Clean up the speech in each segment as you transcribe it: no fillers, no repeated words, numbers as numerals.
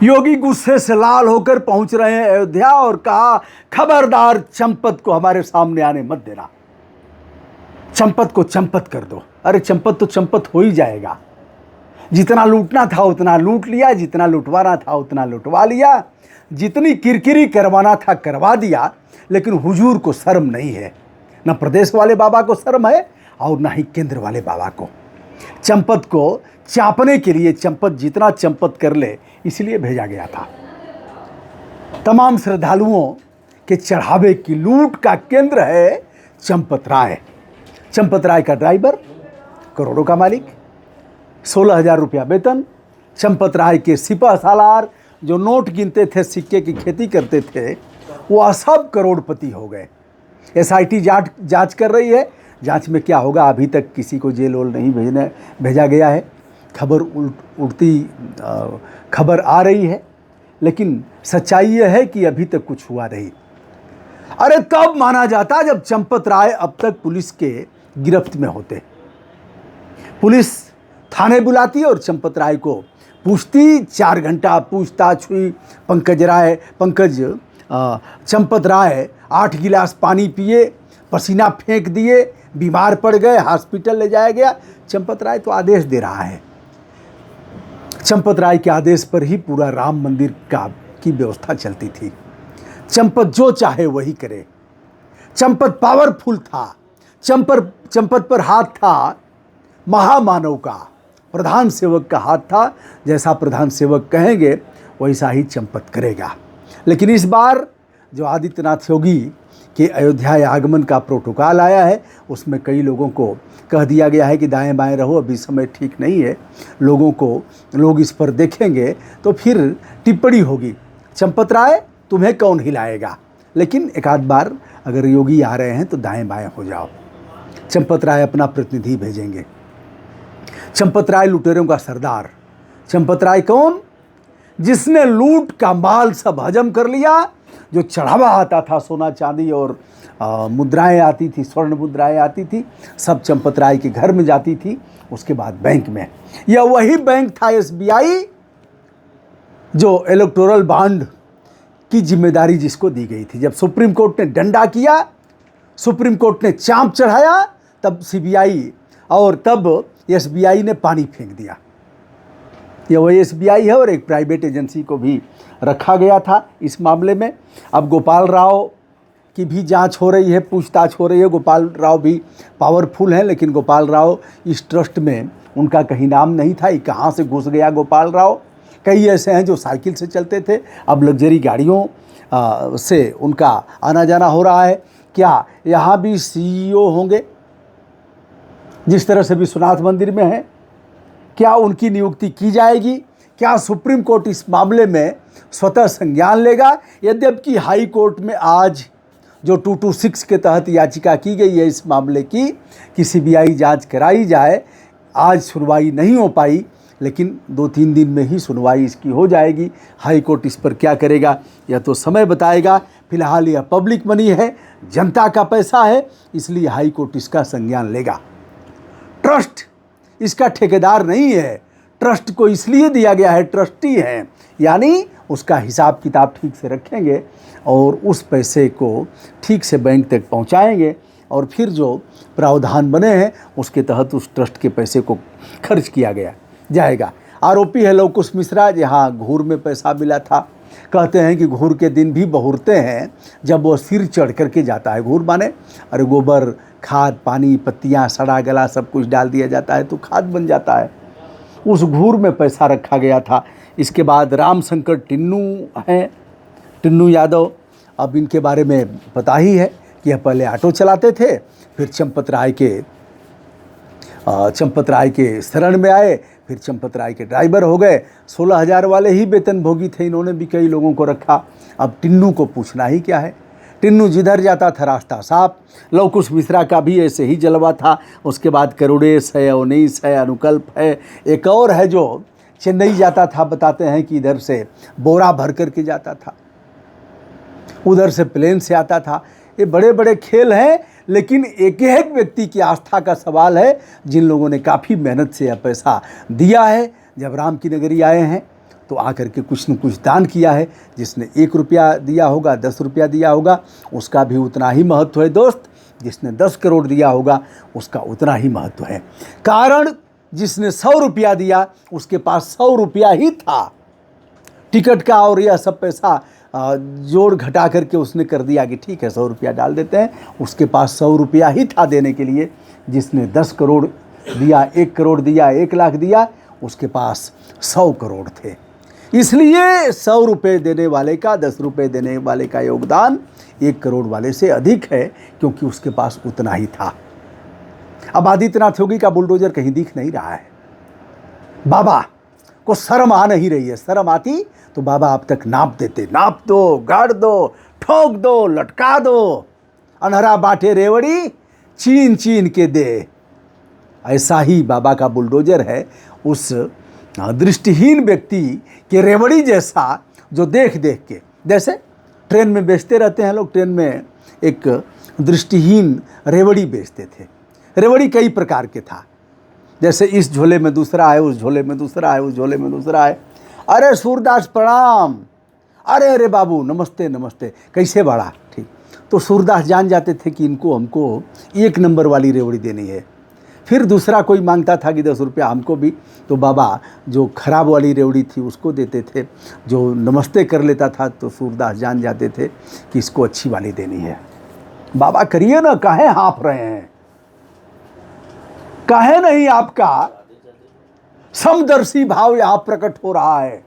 योगी गुस्से से लाल होकर पहुंच रहे हैं अयोध्या और कहा, खबरदार चंपत को हमारे सामने आने मत देना। चंपत को चंपत कर दो। अरे चंपत तो चंपत हो ही जाएगा। जितना लूटना था उतना लूट लिया, जितना लुटवाना था उतना लुटवा लिया, जितनी किरकिरी करवाना था करवा दिया। लेकिन हुजूर को शर्म नहीं है, न प्रदेश वाले बाबा को शर्म है और न ही केंद्र वाले बाबा को। चंपत को चापने के लिए चंपत जितना चंपत कर ले इसलिए भेजा गया था। तमाम श्रद्धालुओं के चढ़ावे की लूट का केंद्र है चंपत राय। चंपत राय का ड्राइवर, करोड़ों का मालिक, 16,000 रुपया वेतन। चंपत राय के सिपह सालार जो नोट गिनते थे, सिक्के की खेती करते थे, वो सब करोड़पति हो गए। SIT जांच कर रही है। जांच में क्या होगा, अभी तक किसी को जेल वोल नहीं भेजा गया है। खबर उड़ती खबर आ रही है, लेकिन सच्चाई यह है कि अभी तक कुछ हुआ नहीं। अरे तब माना जाता जब चंपत राय अब तक पुलिस के गिरफ्त में होते। पुलिस थाने बुलाती और चंपत राय को पूछती। 4 घंटा पूछताछ हुई। चंपत राय 8 गिलास पानी पिए, पसीना फेंक दिए, बीमार पड़ गए, हॉस्पिटल ले जाया गया। चंपत राय तो आदेश दे रहा है। चंपत राय के आदेश पर ही पूरा राम मंदिर की व्यवस्था चलती थी। चंपत जो चाहे वही करे। चंपत पावरफुल था। चंपत पर हाथ था महामानव का, प्रधान सेवक का हाथ था। जैसा प्रधान सेवक कहेंगे वैसा ही चंपत करेगा। लेकिन इस बार जो आदित्यनाथ योगी के अयोध्या आगमन का प्रोटोकॉल आया है, उसमें कई लोगों को कह दिया गया है कि दाएं बाएं रहो, अभी समय ठीक नहीं है। लोग इस पर देखेंगे तो फिर टिप्पणी होगी, चंपत राय तुम्हें कौन हिलाएगा। लेकिन एक आध बार अगर योगी आ रहे हैं तो दाएं बाएं हो जाओ। चंपत राय अपना प्रतिनिधि भेजेंगे। चंपत राय लुटेरों का सरदार। चंपत राय कौन? जिसने लूट का माल सब हजम कर लिया। जो चढ़ावा आता था, सोना चांदी और मुद्राएं आती थी, स्वर्ण मुद्राएं आती थी, सब चंपत राय के घर में जाती थी। उसके बाद बैंक में, यह वही बैंक था SBI जो इलेक्टोरल बॉन्ड की जिम्मेदारी जिसको दी गई थी। जब सुप्रीम कोर्ट ने डंडा किया, सुप्रीम कोर्ट ने चांप चढ़ाया, तब CBI और तब SBI ने पानी फेंक दिया। यह वही SBI है और एक प्राइवेट एजेंसी को भी रखा गया था इस मामले में। अब गोपाल राव की भी जांच हो रही है, पूछताछ हो रही है। गोपाल राव भी पावरफुल हैं, लेकिन गोपाल राव इस ट्रस्ट में उनका कहीं नाम नहीं था। ये कहाँ से घुस गया गोपाल राव। कई ऐसे हैं जो साइकिल से चलते थे, अब लग्जरी गाड़ियों से उनका आना जाना हो रहा है। क्या यहाँ भी CEO होंगे जिस तरह से विश्वनाथ मंदिर में है? क्या उनकी नियुक्ति की जाएगी? क्या सुप्रीम कोर्ट इस मामले में स्वतः संज्ञान लेगा? यद्यपि हाई कोर्ट में आज जो 226 के तहत याचिका की गई है इस मामले की कि CBI जांच कराई जाए, आज सुनवाई नहीं हो पाई, लेकिन 2-3 दिन में ही सुनवाई इसकी हो जाएगी। हाई कोर्ट इस पर क्या करेगा यह तो समय बताएगा। फिलहाल यह पब्लिक मनी है, जनता का पैसा है, इसलिए हाई कोर्ट इसका संज्ञान लेगा। ट्रस्ट इसका ठेकेदार नहीं है। ट्रस्ट को इसलिए दिया गया है, ट्रस्टी है, यानी उसका हिसाब किताब ठीक से रखेंगे और उस पैसे को ठीक से बैंक तक पहुंचाएंगे और फिर जो प्रावधान बने हैं उसके तहत उस ट्रस्ट के पैसे को खर्च किया जाएगा। आरोपी है लव कुश मिश्रा, जहाँ घूर में पैसा मिला था। कहते हैं कि घूर के दिन भी बहुरते हैं जब वो सिर चढ़ करके जाता है। घूर माने अरे गोबर, खाद, पानी, पत्तियाँ, सड़ा गला सब कुछ डाल दिया जाता है तो खाद बन जाता है। उस घूर में पैसा रखा गया था। इसके बाद राम शंकर टिन्नू हैं, टिन्नू यादव। अब इनके बारे में पता ही है कि यह पहले ऑटो चलाते थे, फिर चंपत राय के शरण में आए, फिर चंपत राय के ड्राइवर हो गए। 16,000 वाले ही वेतन भोगी थे, इन्होंने भी कई लोगों को रखा। अब टिन्नू को पूछना ही क्या है। टिन्नू जिधर जाता था रास्ता साफ। लव कुश मिश्रा का भी ऐसे ही जलवा था। उसके बाद करुणेश है, अवनीश है, अनुकल्प है, एक और है जो चेन्नई जाता था। बताते हैं कि इधर से बोरा भर करके जाता था, उधर से प्लेन से आता था। ये बड़े बड़े खेल हैं, लेकिन एक एक व्यक्ति की आस्था का सवाल है। जिन लोगों ने काफ़ी मेहनत से यह पैसा दिया है, जब राम की नगरी आए हैं तो आकर के कुछ न कुछ दान किया है। जिसने 1 रुपया दिया होगा, 10 रुपया दिया होगा, उसका भी उतना ही महत्व है दोस्त। जिसने 10 करोड़ दिया होगा उसका उतना ही महत्व है। कारण जिसने 100 रुपया दिया उसके पास 100 रुपया ही था। टिकट का और यह सब पैसा जोड़ घटा करके उसने कर दिया कि ठीक है 100 रुपया डाल देते हैं। उसके पास 100 रुपया ही था देने के लिए। जिसने 10 करोड़ दिया, 1 करोड़ दिया, 1 लाख दिया, उसके पास 100 करोड़ थे। इसलिए 100 रुपये देने वाले का, 10 रुपये देने वाले का योगदान 1 करोड़ वाले से अधिक है, क्योंकि उसके पास उतना ही था। अब आदित्यनाथ योगी का बुलडोजर कहीं दिख नहीं रहा है। बाबा को शर्म आ नहीं रही है। शर्म आती तो बाबा अब तक नाप देते। नाप दो, गाड़ दो, ठोक दो, लटका दो, अनहरा बांटे रेवड़ी, चीन चीन के दे। ऐसा ही बाबा का बुलडोजर है, उस दृष्टिहीन व्यक्ति के रेवड़ी जैसा, जो देख देख के, जैसे ट्रेन में बेचते रहते हैं लोग। ट्रेन में एक दृष्टिहीन रेवड़ी बेचते थे। रेवड़ी कई प्रकार के था, जैसे इस झोले में दूसरा है, उस झोले में दूसरा है, उस झोले में दूसरा है। अरे सूरदास प्रणाम, अरे अरे बाबू नमस्ते नमस्ते, कैसे बड़ा, ठीक। तो सूरदास जान जाते थे कि इनको हमको 1 नंबर वाली रेवड़ी देनी है। फिर दूसरा कोई मांगता था कि 10 रुपया हमको भी, तो बाबा जो खराब वाली रेवड़ी थी उसको देते थे। जो नमस्ते कर लेता था तो सूरदास जान जाते थे कि इसको अच्छी वाली देनी है। बाबा करिए ना, काहे हाँफ रहे हैं, काहे नहीं आपका समदर्शी भाव यहाँ प्रकट हो रहा है।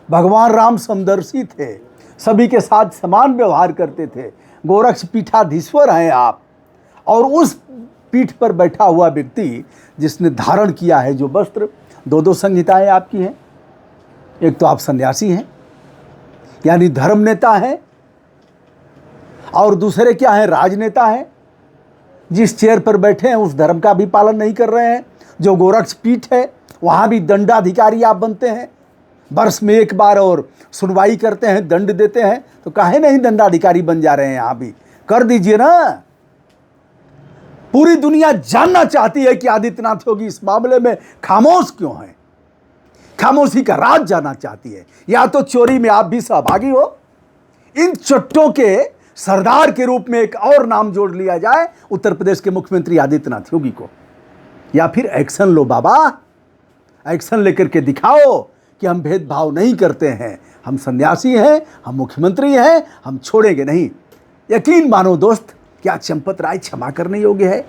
भगवान राम समदर्शी थे, सभी के साथ समान व्यवहार करते थे। गोरक्ष पीठाधीश्वर हैं आप, और उस पीठ पर बैठा हुआ व्यक्ति जिसने धारण किया है जो वस्त्र, 2 संहिताएं आपकी हैं। एक तो आप सन्यासी हैं, यानी धर्म नेता हैं, और दूसरे क्या हैं, राजनेता हैं। जिस चेयर पर बैठे हैं उस धर्म का भी पालन नहीं कर रहे हैं। जो गोरक्ष पीठ है वहाँ भी दंडाधिकारी आप बनते हैं, वर्ष में 1 बार और सुनवाई करते हैं, दंड देते हैं। तो काहे नहीं दंडाधिकारी बन जा रहे हैं, यहाँ भी कर दीजिए ना। पूरी दुनिया जानना चाहती है कि आदित्यनाथ योगी इस मामले में खामोश क्यों है। खामोशी का राज जानना चाहती है। या तो चोरी में आप भी सहभागी हो, इन चट्टों के सरदार के रूप में एक और नाम जोड़ लिया जाए उत्तर प्रदेश के मुख्यमंत्री आदित्यनाथ योगी को, या फिर एक्शन लो बाबा, एक्शन लेकर के दिखाओ कि हम भेदभाव नहीं करते हैं, हम सन्यासी हैं, हम मुख्यमंत्री हैं, हम छोड़ेंगे नहीं। यकीन मानो दोस्त, क्या चंपत राय क्षमा करने योग्य है?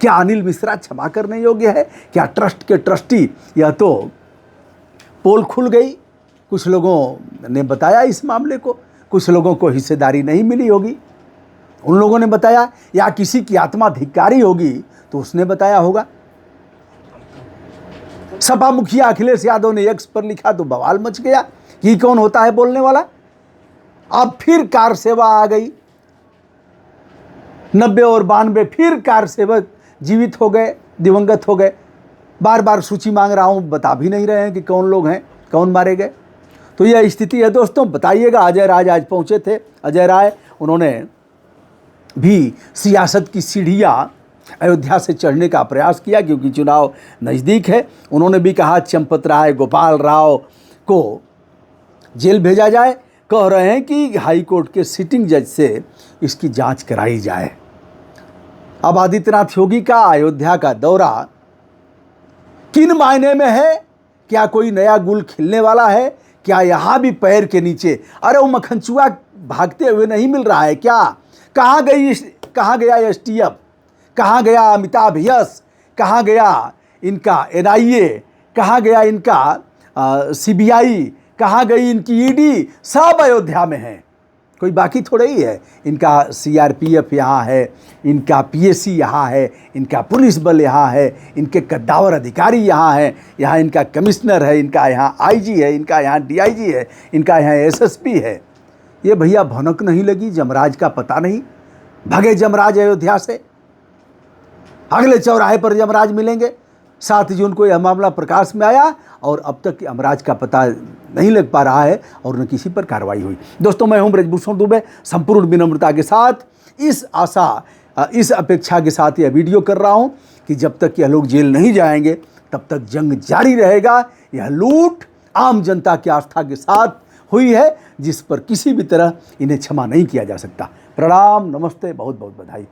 क्या अनिल मिश्रा क्षमा करने योग्य है? क्या ट्रस्ट के ट्रस्टी, यह तो पोल खुल गई, कुछ लोगों ने बताया इस मामले को, कुछ लोगों को हिस्सेदारी नहीं मिली होगी, उन लोगों ने बताया, या किसी की आत्मा धिक्कारी होगी तो उसने बताया होगा। सपा मुखिया अखिलेश यादव ने एक्स पर लिखा तो बवाल मच गया कि कौन होता है बोलने वाला। अब फिर कार सेवा आ गई, 90 और 92 फिर कार सेवक जीवित हो गए, दिवंगत हो गए। बार बार सूची मांग रहा हूं, बता भी नहीं रहे हैं कि कौन लोग हैं, कौन मारे गए। तो यह स्थिति है दोस्तों। बताइएगा, अजय राज आज पहुंचे थे, अजय राय, उन्होंने भी सियासत की सीढ़ियां अयोध्या से चढ़ने का प्रयास किया, क्योंकि चुनाव नज़दीक है। उन्होंने भी कहा चंपत राय, गोपाल राव को जेल भेजा जाए। कह रहे हैं कि हाई कोर्ट के सिटिंग जज से इसकी जांच कराई जाए। अब आदित्यनाथ योगी का अयोध्या का दौरा किन मायने में है? क्या कोई नया गुल खिलने वाला है? क्या यहाँ भी पैर के नीचे, अरे वो मक्खनचूआ भागते हुए नहीं मिल रहा है क्या? कहाँ गया एसटीएफ? कहाँ गया अमिताभ यश? कहाँ गया इनका एनआईए? कहाँ गया इनका सीबीआई? कहाँ गई इनकी ईडी? सब अयोध्या में है, कोई बाकी थोड़ा ही है। इनका सीआरपीएफ यहाँ है, इनका पीएसी यहाँ है, इनका पुलिस बल यहाँ है, इनके कद्दावर अधिकारी यहाँ हैं, यहाँ इनका कमिश्नर है, इनका यहाँ आईजी है, इनका यहाँ डीआईजी है, इनका यहाँ एसएसपी है। ये भैया भनक नहीं लगी? जमराज का पता नहीं? भगे जमराज अयोध्या से। अगले चौराहे पर यमराज मिलेंगे। 7 जून को यह मामला प्रकाश में आया और अब तक यमराज का पता नहीं लग पा रहा है और न किसी पर कार्रवाई हुई। दोस्तों, मैं हूं ब्रजभूषण दुबे, संपूर्ण विनम्रता के साथ इस अपेक्षा के साथ यह वीडियो कर रहा हूं कि जब तक यह लोग जेल नहीं जाएंगे तब तक जंग जारी रहेगा। यह लूट आम जनता की आस्था के साथ हुई है, जिस पर किसी भी तरह इन्हें क्षमा नहीं किया जा सकता। प्रणाम, नमस्ते, बहुत बहुत बधाई।